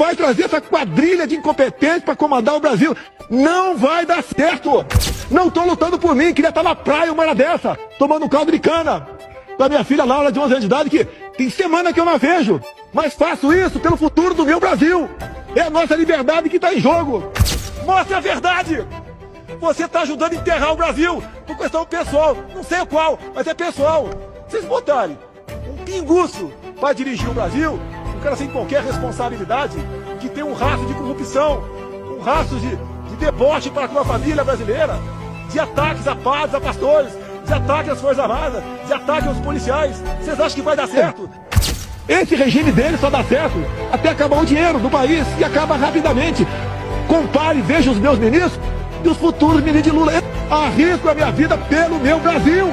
vai trazer essa quadrilha de incompetentes para comandar o Brasil. Não vai dar certo. Não estou lutando por mim, queria estar na praia uma hora dessa, tomando um caldo de cana da minha filha Laura, de 11 anos de idade, que tem semana que eu não a vejo. Mas faço isso pelo futuro do meu Brasil. É a nossa liberdade que está em jogo. Mostre a verdade. Você está ajudando a enterrar o Brasil por questão pessoal. Não sei qual, mas é pessoal. Vocês botarem um pinguço para dirigir o Brasil, um cara sem qualquer responsabilidade, que tem um rastro de corrupção, um rastro de deboche para com a família brasileira, de ataques a padres, a pastores, de ataques às Forças Armadas, de ataques aos policiais. Vocês acham que vai dar certo? Esse regime dele só dá certo até acabar o dinheiro do país, e acaba rapidamente. Compare, veja os meus ministros e os futuros ministros de Lula. Eu arrisco a minha vida pelo meu Brasil.